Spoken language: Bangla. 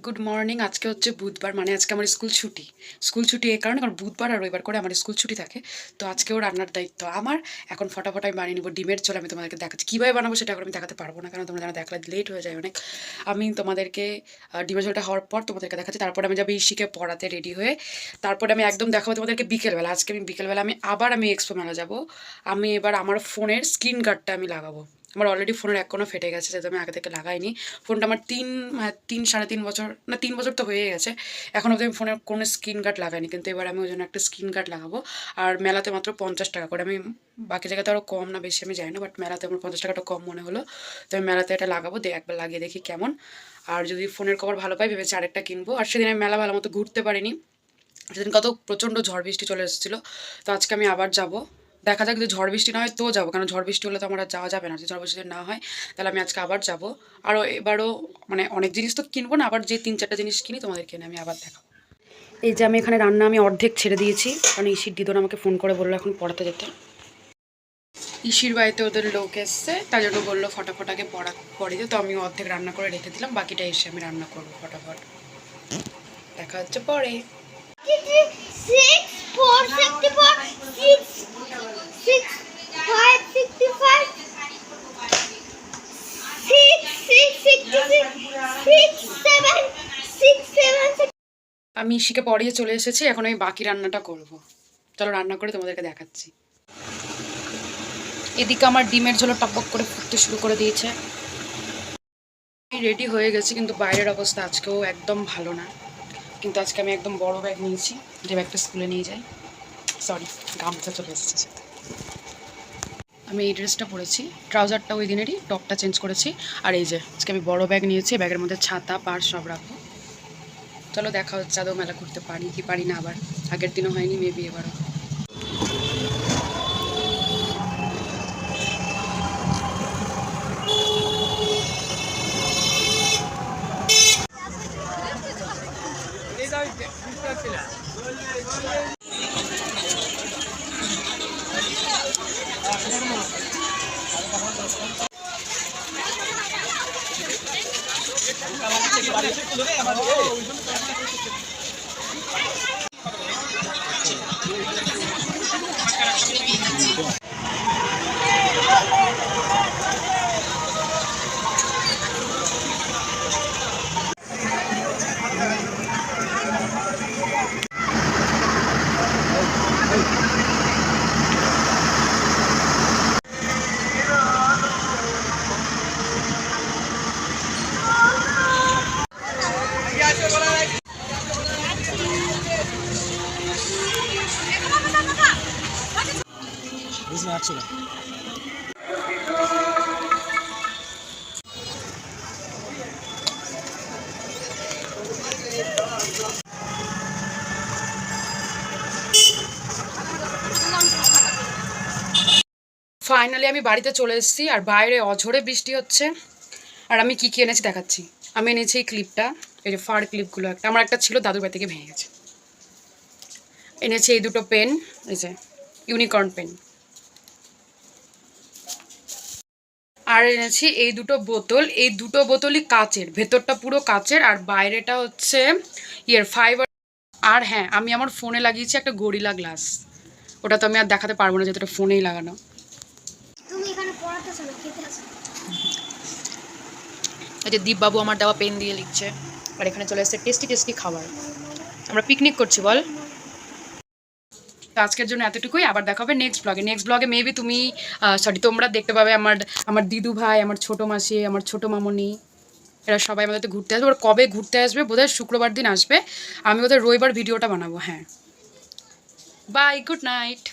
Good morning. আজকে হচ্ছে বুধবার, মানে আজকে আমার স্কুল ছুটি এই কারণে, কারণ বুধবার আর রবিবার করে আমার স্কুল ছুটি থাকে। তো আজকেও রান্নার দায়িত্ব আমার। এখন ফটাফট আমি বানিয়ে নিব ডিমের ঝোল। আমি তোমাদেরকে দেখাচ্ছি কীভাবে বানাবো, সেটা এখন আমি দেখাতে পারবো না, কারণ তোমরা দেখলে লেট হয়ে যায় অনেক। আমি তোমাদেরকে ডিমের ঝোলটা হওয়ার পর তোমাদেরকে দেখাচ্ছি। তারপরে আমি যাবো ইশিকে পড়াতে রেডি হয়ে। তারপরে আমি একদম দেখাবো তোমাদেরকে বিকেলবেলা। আজকে আমি বিকেলবেলা আমি এক্সপো মেলা যাবো। আমি এবার আমার ফোনের স্ক্রিন গার্ডটা আমি লাগাবো। আমার অলরেডি ফোনের এক কোনো ফেটে গেছে, যেহেতু আমি আগে থেকে লাগাইনি। ফোনটা আমার সাড়ে তিন বছর, না 3 বছর তো হয়ে গেছে। এখনও অবধি আমি ফোনের কোনো স্ক্রিন গার্ড লাগাইনি, কিন্তু এবার আমি ওই জন্য একটা স্ক্রিন গার্ড লাগাবো। আর মেলাতে মাত্র 50 টাকা করে। আমি বাকি জায়গাতে আরও কম না বেশি আমি জানি না, বাট মেলাতে আমার 50 টাকাটা কম মনে হলো। তো আমি মেলাতে এটা লাগাবো, একবার লাগিয়ে দেখি কেমন। আর যদি ফোনের কভার ভালো পাই ভেবেছি আরেকটা কিনবো। আর সেদিন আমি মেলা ভালো মতো ঘুরতে পারিনি, সেদিন কত প্রচণ্ড ঝড় বৃষ্টি চলে এসেছিলো। তো আজকে আমি আবার যাব। দেখা যাক, যদি ঝড় বৃষ্টি না হয় তো যাবো, কারণ ঝড় বৃষ্টি হলে তো আমার আর যাওয়া যাবে না। যদি ঝড় বৃষ্টি না হয় তাহলে আমি আজকে আবার যাব। আরও এবারও মানে অনেক জিনিস তো কিনবো না, আবার যে 3-4টা জিনিস কিনি তোমাদেরকে আমি আবার দেখাবো। এই যে আমি এখানে রান্না আমি অর্ধেক ছেড়ে দিয়েছি, কারণ ইসির দিদন আমাকে ফোন করে বললো এখন পড়াতে যেতে। ইসির বাড়িতে ওদের লোক এসছে, তার জন্য বললো ফটাফটাকে পড়িতে। তো আমি অর্ধেক রান্না করে রেখে দিলাম, বাকিটা এসে আমি রান্না করবো ফটাফট। দেখা হচ্ছে পরে। 6 4 64 6 6 5 65 6 6 66 6 7 আমি ইশিকে পড়িয়ে চলে এসেছি, এখন আমি বাকি রান্নাটা করব। চলো রান্না করে তোমাদেরকে দেখাচ্ছি। এদিকে আমার ডিমের ঝোল টকবক করে ফুটতে শুরু করে দিয়েছে। রেডি হয়ে গেছি, কিন্তু বাইরের অবস্থা আজকেও একদম ভালো না। কিন্তু আজকে আমি একদম বড় ব্যাগ নিয়েছি, যে ব্যাগটা স্কুলে নিয়ে যাই। সরি, গামছা চলে এসেছে সাথে। আমি এই ড্রেসটা পরেছি, ট্রাউজারটা ওই দিনেরই, টপটা চেঞ্জ করেছি। আর এই যে আজকে আমি বড় ব্যাগ নিয়েছি, ব্যাগের মধ্যে ছাতা পার্স সব রাখবো। চলো দেখা হচ্ছে আদৌ মেলা করতে পারি কি পারি না। আবার আগের দিনও হয়নি, মেবি এবারও। ফাইনালি আমি বাড়িতে চলে এসেছি, আর বাইরে অঝোরে বৃষ্টি হচ্ছে। আর আমি কী কী এনেছি দেখাচ্ছি। আমি এনেছি এই ক্লিপটা, এই যে ফার ক্লিপগুলো, আমার একটা ছিল দাদুর বাড়ি থেকে ভেঙে গেছে। এনেছি এই দুটো পেন, এই যে ইউনিকর্ন পেন। আর এনেছি এই দুটো বোতল, এই দুটো বোতলই কাচের, ভেতরটা পুরো কাচের আর বাইরেটা হচ্ছে ফাইবার। আর হ্যাঁ, আমি আমার ফোনে লাগিয়েছি একটা গরিলা গ্লাস, ওটা তো আমি আর দেখাতে পারবো না, যেহেতু এটা ফোনেই লাগানো। এই যে দীপবাবু আমার দেওয়া পেন দিয়ে লিখছে, আর এখানে চলে এসেছে টেস্টি টেস্টি খাবার। আমরা পিকনিক করছি বল। তো আজকের জন্য এতটুকুই, আবার দেখা হবে নেক্সট ব্লগে মেবি তুমি তোমরা দেখতে পাবে আমার দিদু ভাই, আমার ছোটো মাসি, আমার ছোটো মামনি, এরা সবাই আমাদের ঘুরতে আসবে। ওরা কবে ঘুরতে আসবে, বোধহয় শুক্রবার দিন আসবে। আমি ওদের রবিবার ভিডিওটা বানাবো। হ্যাঁ, বাই, গুড নাইট।